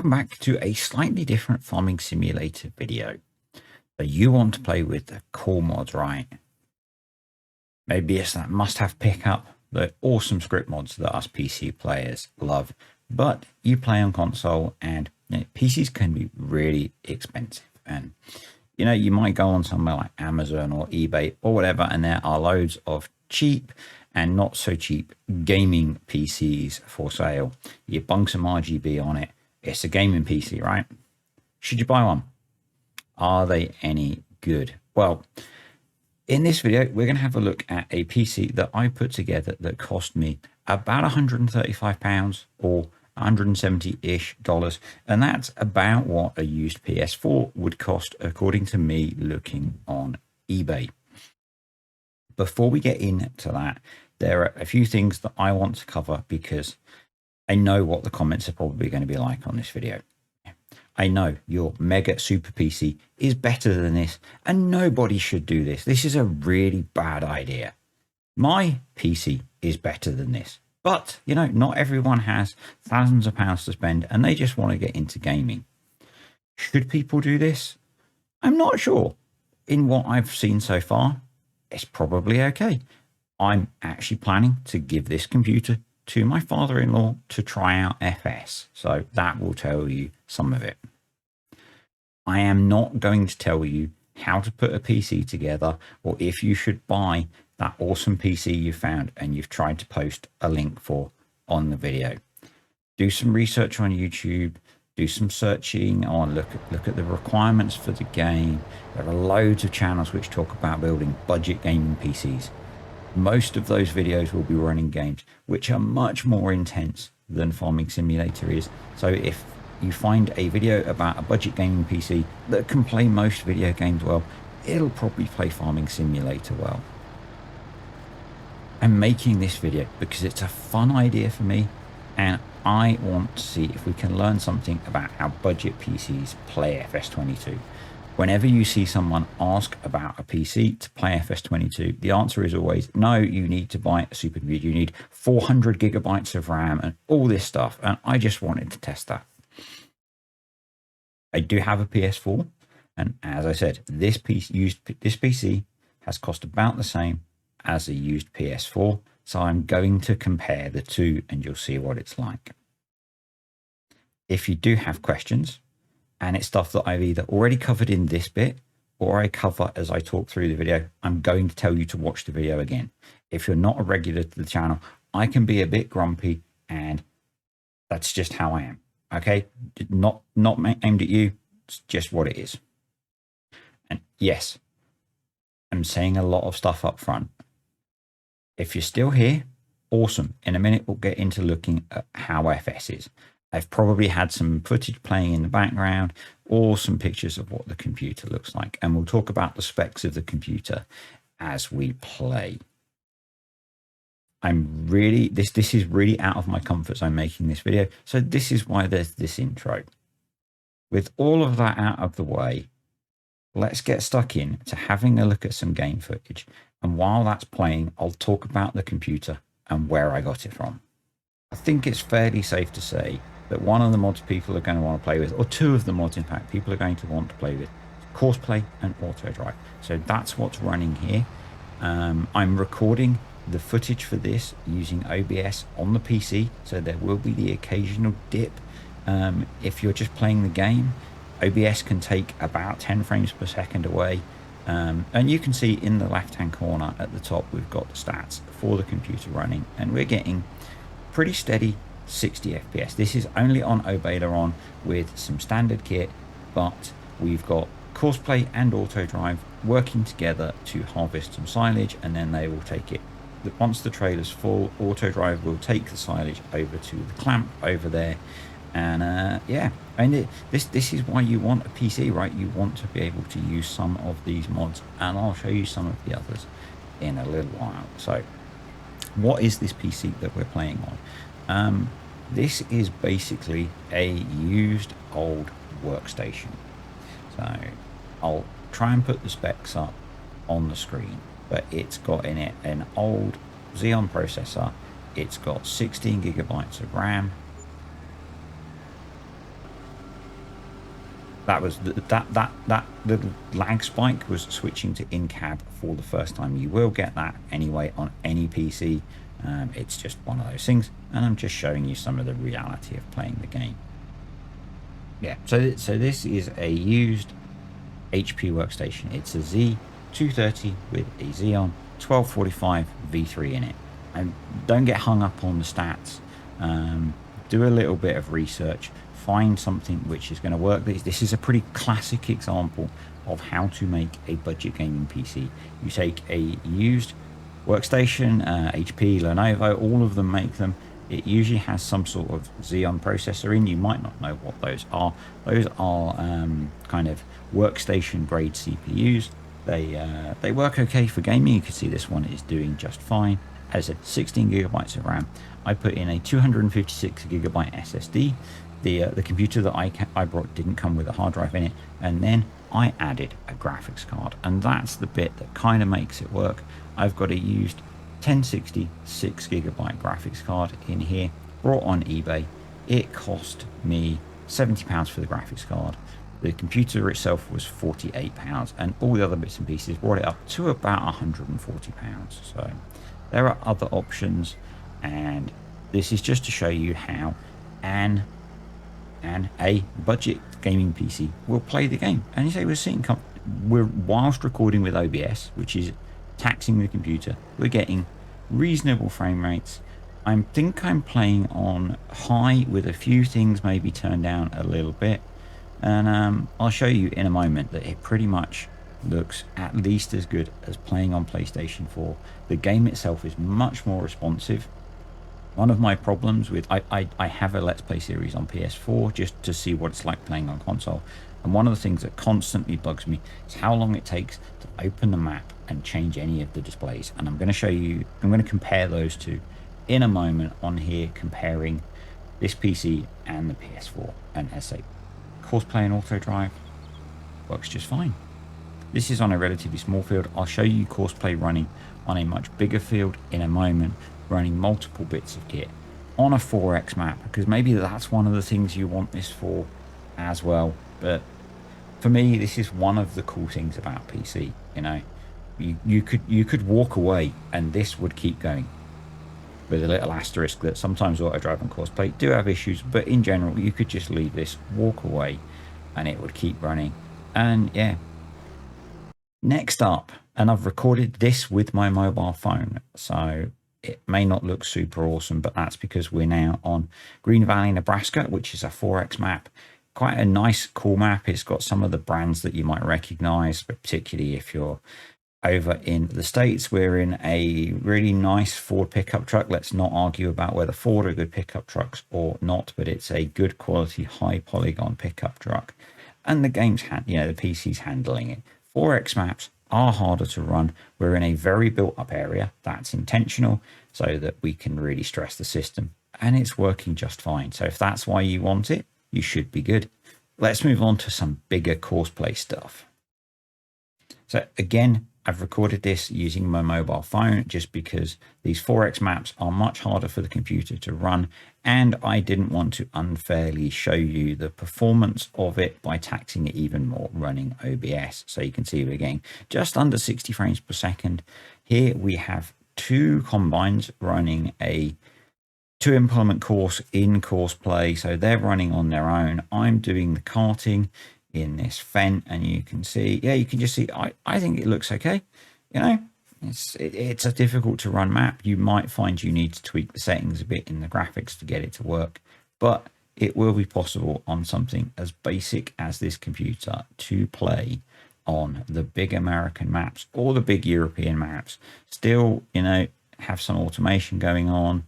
welcome back to a slightly different farming simulator video. So you want to play with the core mods, right? Maybe it's that must-have pickup, the awesome script mods that us PC players love, but you play on console and PCs can be really expensive. And you might go on somewhere like Amazon or eBay or whatever, and there are loads of cheap and not so cheap gaming PCs for sale. You bung some RGB on it. It's a gaming PC, right? Should you buy one? Are they any good? Well, in this video, we're going to have a look at a PC that I put together that cost me about £135 or 170-ish dollars. And that's about what a used PS4 would cost, according to me looking on eBay. Before we get into that, there are a few things that I want to cover because I know what the comments are probably going to be like on this video. I know your mega super PC is better than this and nobody should do this. This is a really bad idea. My PC is better than this, but not everyone has thousands of pounds to spend and they just want to get into gaming. Should people do this? I'm not sure. In what I've seen so far, it's probably okay. I'm actually planning to give this computer to my father-in-law to try out FS, so that will tell you some of it. I am not going to tell you how to put a PC together or if you should buy that awesome PC you found and you've tried to post a link for on the video. Do some research on YouTube, do some searching on, look at the requirements for the game. There are loads of channels which talk about building budget gaming PCs. Most of those videos will be running games which are much more intense than Farming Simulator is. So if you find a video about a budget gaming PC that can play most video games well, it'll probably play Farming Simulator well. I'm making this video because it's a fun idea for me and I want to see if we can learn something about how budget PCs play FS22. Whenever you see someone ask about a PC to play FS22, the answer is always, no, you need to buy a supercomputer. You need 400 gigabytes of RAM and all this stuff. And I just wanted to test that. I do have a PS4. And as I said, this PC has cost about the same as a used PS4. So I'm going to compare the two and you'll see what it's like. If you do have questions, and it's stuff that I've either already covered in this bit or I cover as I talk through the video, I'm going to tell you to watch the video again. If you're not a regular to the channel, I can be a bit grumpy and that's just how I am. Okay, not aimed at you, it's just what it is. And yes, I'm saying a lot of stuff up front. If you're still here, awesome. In a minute, we'll get into looking at how FS is. I've probably had some footage playing in the background or some pictures of what the computer looks like. And we'll talk about the specs of the computer as we play. I'm really, this is really out of my comfort zone making this video. So this is why there's this intro. With all of that out of the way, let's get stuck in to having a look at some game footage. And while that's playing, I'll talk about the computer and where I got it from. I think it's fairly safe to say that one of the mods people are going to want to play with, or two of the mods in fact, people are going to want to play with, Courseplay and Auto Drive. So that's what's running here. I'm recording the footage for this using OBS on the PC, so there will be the occasional dip. If you're just playing the game, OBS can take about 10 frames per second away. And you can see in the left hand corner at the top, we've got the stats for the computer running, and we're getting pretty steady 60 FPS. This is only on Obaileron with some standard kit, but we've got Courseplay and Auto Drive working together to harvest some silage, and then they will take it. Once the trailer's full, Auto Drive will take the silage over to the clamp over there. And yeah, and this is why you want a PC, right? You want to be able to use some of these mods, and I'll show you some of the others in a little while. So what is this PC that we're playing on? This is basically a used old workstation. So I'll try and put the specs up on the screen, but it's got in it an old Xeon processor. It's got 16 gigabytes of RAM. That was that little lag spike was switching to in-cab for the first time. You will get that anyway on any PC. It's just one of those things, and I'm just showing you some of the reality of playing the game. Yeah, so this is a used HP workstation. It's a Z230 with a Xeon 1245 V3 in it. And don't get hung up on the stats. Do a little bit of research. Find something which is going to work. This is a pretty classic example of how to make a budget gaming PC. You take a used workstation, HP, Lenovo, all of them make them. It usually has some sort of Xeon processor in. You might not know what those are. Those are kind of workstation grade CPUs. They work okay for gaming. You can see this one is doing just fine. As I said, 16 gigabytes of RAM. I put in a 256 gigabyte SSD. The computer that I brought didn't come with a hard drive in it, and then I added a graphics card, and that's the bit that kind of makes it work. I've got a used 1060 6 gigabyte graphics card in here, brought on eBay. It cost me £70 for the graphics card. The computer itself was £48, and all the other bits and pieces brought it up to about £140. So there are other options, and this is just to show you how a budget gaming PC will play the game. And you say we're whilst recording with OBS, which is taxing the computer, we're getting reasonable frame rates. I think I'm playing on high with a few things maybe turned down a little bit, and I'll show you in a moment that it pretty much looks at least as good as playing on PlayStation 4. The game itself is much more responsive. One of my problems with I have a Let's Play series on PS4 just to see what it's like playing on console, and one of the things that constantly bugs me is how long it takes to open the map and change any of the displays. And I'm going to show you, I'm going to compare those two in a moment on here, comparing this PC and the PS4. And as I say, Courseplay and Auto Drive works just fine. This is on a relatively small field. I'll show you Courseplay running on a much bigger field in a moment, running multiple bits of kit on a 4X map, because maybe that's one of the things you want this for as well. But for me, this is one of the cool things about PC. You know, you could walk away and this would keep going, with a little asterisk that sometimes Auto Drive and Courseplay do have issues, but in general you could just leave this, walk away, and it would keep running. And yeah, next up, and I've recorded this with my mobile phone, so it may not look super awesome, but that's because we're now on Green Valley, Nebraska, which is a 4X map. Quite a nice, cool map. It's got some of the brands that you might recognize, but particularly if you're over in the States. We're in a really nice Ford pickup truck. Let's not argue about whether Ford are good pickup trucks or not, but it's a good quality, high polygon pickup truck. And the game's, the PC's handling it. 4X maps are harder to run. We're in a very built up area. That's intentional so that we can really stress the system, and it's working just fine. So if that's why you want it, you should be good. Let's move on to some bigger Courseplay stuff. So again, I've recorded this using my mobile phone just because these 4X maps are much harder for the computer to run, and I didn't want to unfairly show you the performance of it by taxing it even more running OBS. So you can see we're getting just under 60 frames per second. Here we have two combines running a 2-implement course in Courseplay, so they're running on their own. I'm doing the karting in this Fendt, and you can see, you can just see, I think it looks okay. You know, it's a difficult to run map. You might find you need to tweak the settings a bit in the graphics to get it to work, but it will be possible on something as basic as this computer to play on the big American maps or the big European maps. Still, have some automation going on,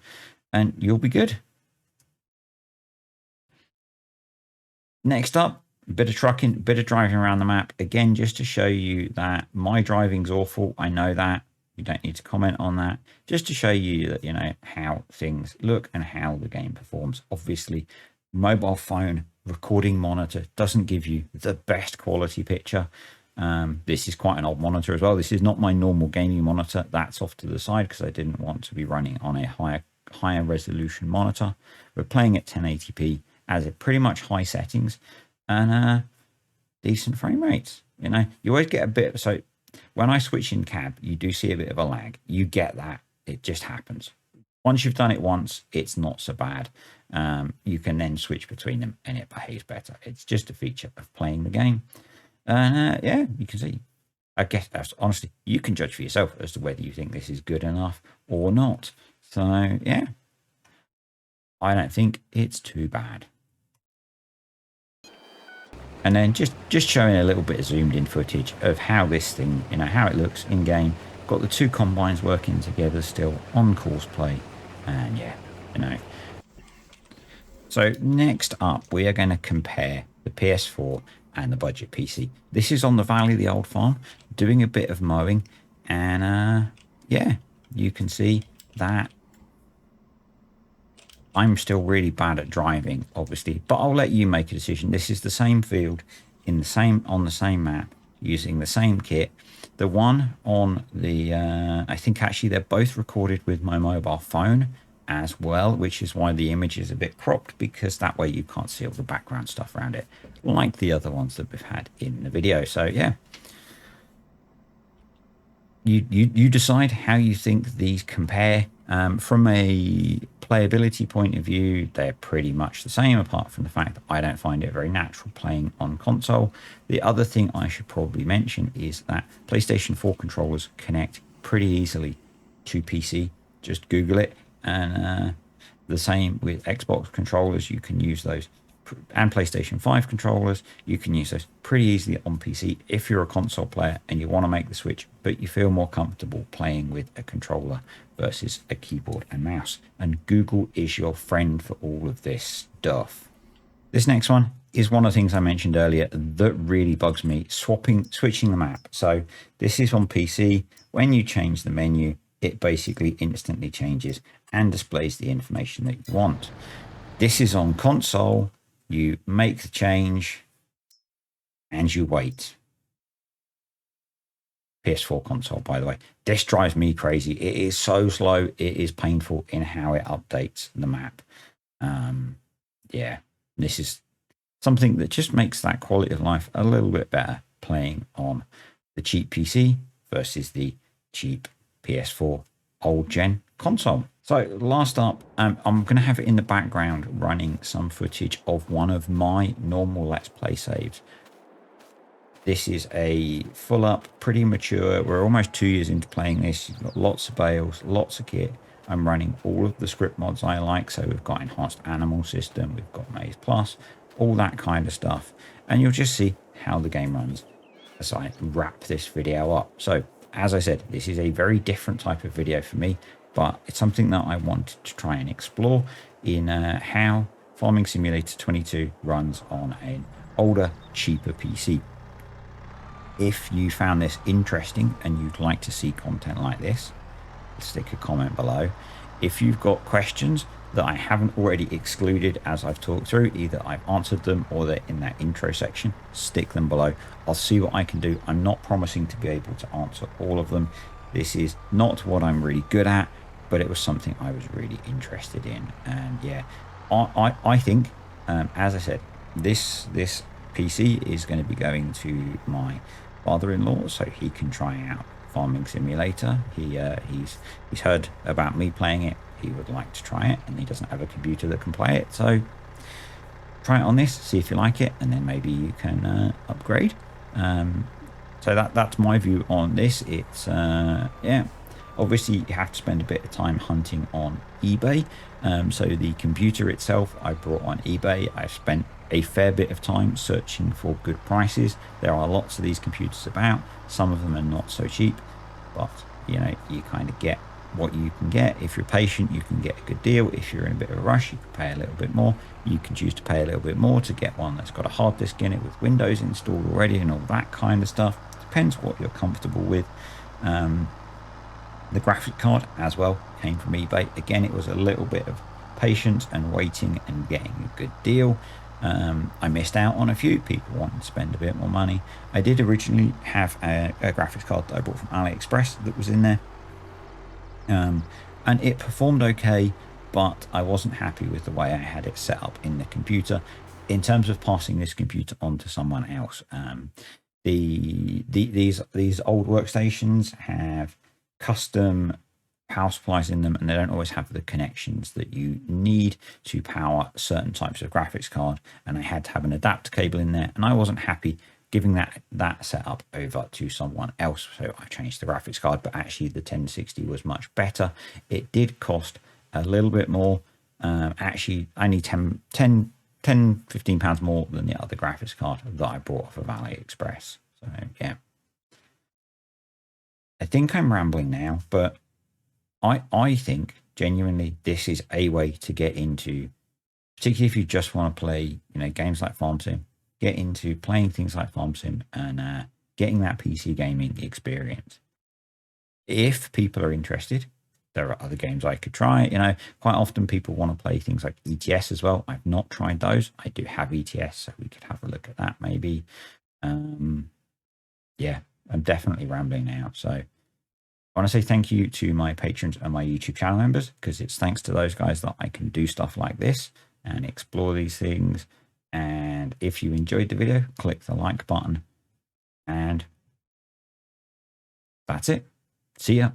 and you'll be good. Next up, bit of trucking, bit of driving around the map. Again, just to show you that my driving's awful. I know that. You don't need to comment on that. Just to show you that, how things look and how the game performs. Obviously, mobile phone recording monitor doesn't give you the best quality picture. This is quite an old monitor as well. This is not my normal gaming monitor. That's off to the side because I didn't want to be running on a higher resolution monitor. We're playing at 1080p as a pretty much high settings, and decent frame rates. You know, you always get a bit. So when I switch in cab, you do see a bit of a lag. You get that. It just happens. Once you've done it once, it's not so bad. You can then switch between them and it behaves better. It's just a feature of playing the game. And yeah, you can see. I guess honestly, you can judge for yourself as to whether you think this is good enough or not. So yeah, I don't think it's too bad. And then just showing a little bit of zoomed in footage of how this thing, you know, how it looks in game. Got the two combines working together still on course play. And yeah, you know. So next up, we are going to compare the PS4 and the budget PC. This is on the Valley of the Old Farm, doing a bit of mowing. And yeah, you can see that I'm still really bad at driving, obviously, but I'll let you make a decision. This is the same field in the same on the same map using the same kit. The one on the I think actually they're both recorded with my mobile phone as well, which is why the image is a bit cropped, because that way you can't see all the background stuff around it, like the other ones that we've had in the video. So yeah, you decide how you think these compare. From a playability point of view, they're pretty much the same, apart from the fact that I don't find it very natural playing on console. The other thing I should probably mention is that PlayStation 4 controllers connect pretty easily to PC. Just Google it. And the same with Xbox controllers. You can use those, and PlayStation 5 controllers, you can use those pretty easily on PC if you're a console player and you want to make the switch, but you feel more comfortable playing with a controller versus a keyboard and mouse. And Google is your friend for all of this stuff. This next one is one of the things I mentioned earlier that really bugs me, switching the map. So this is on PC. When you change the menu, it basically instantly changes and displays the information that you want. This is on console. You make the change and you wait. PS4 console, by the way. This drives me crazy. It is so slow. It is painful in how it updates the map. Yeah, this is something that just makes that quality of life a little bit better playing on the cheap PC versus the cheap PS4 old gen console. So last up, I'm going to have it in the background running some footage of one of my normal Let's Play saves. This is a full up, pretty mature. We're almost 2 years into playing this. You've got lots of bales, lots of kit. I'm running all of the script mods I like. So we've got Enhanced Animal System, we've got Maze Plus, all that kind of stuff. And you'll just see how the game runs as I wrap this video up. So as I said, this is a very different type of video for me, but it's something that I wanted to try and explore in how Farming Simulator 22 runs on an older, cheaper PC. If you found this interesting and you'd like to see content like this, stick a comment below. If you've got questions that I haven't already excluded as I've talked through, either I've answered them or they're in that intro section, stick them below. I'll see what I can do. I'm not promising to be able to answer all of them. This is not what I'm really good at, but it was something I was really interested in. And yeah, I think, as I said, this PC is going to be going to my father-in-law so he can try out Farming Simulator. He's heard about me playing it. He would like to try it, and he doesn't have a computer that can play it. So try it on this, see if you like it, and then maybe you can upgrade. So that's my view on this. It's yeah, obviously you have to spend a bit of time hunting on eBay. So the computer itself I brought on eBay. I've spent a fair bit of time searching for good prices. There are lots of these computers about. Some of them are not so cheap, but you know, you kind of get what you can get. If you're patient, you can get a good deal. If you're in a bit of a rush, you can pay a little bit more. You can choose to pay a little bit more to get one that's got a hard disk in it with Windows installed already and all that kind of stuff. Depends what you're comfortable with. The graphic card as well came from eBay. Again, it was a little bit of patience and waiting and getting a good deal. I missed out on a few people wanting to spend a bit more money. I did originally have a graphics card that I bought from AliExpress that was in there, and it performed okay, but I wasn't happy with the way I had it set up in the computer. in terms of passing this computer on to someone else, these old workstations have custom power supplies in them, and they don't always have the connections that you need to power certain types of graphics card. And I had to have an adapter cable in there, and I wasn't happy giving that setup over to someone else, so I changed the graphics card. But actually the 1060 was much better. It did cost a little bit more, actually only 15 pounds more than the other graphics card that I bought off of AliExpress. So yeah, I think I'm rambling now, but I think genuinely this is a way to get into, particularly if you just want to play, games like Farm Sim, get into playing things like Farm Sim and getting that PC gaming experience. If people are interested, there are other games I could try. Quite often people want to play things like ETS as well. I've not tried those. I do have ETS, so we could have a look at that maybe. Yeah, I'm definitely rambling now. So I want to say thank you to my patrons and my YouTube channel members, because it's thanks to those guys that I can do stuff like this and explore these things. And if you enjoyed the video, click the like button. And that's it. See ya.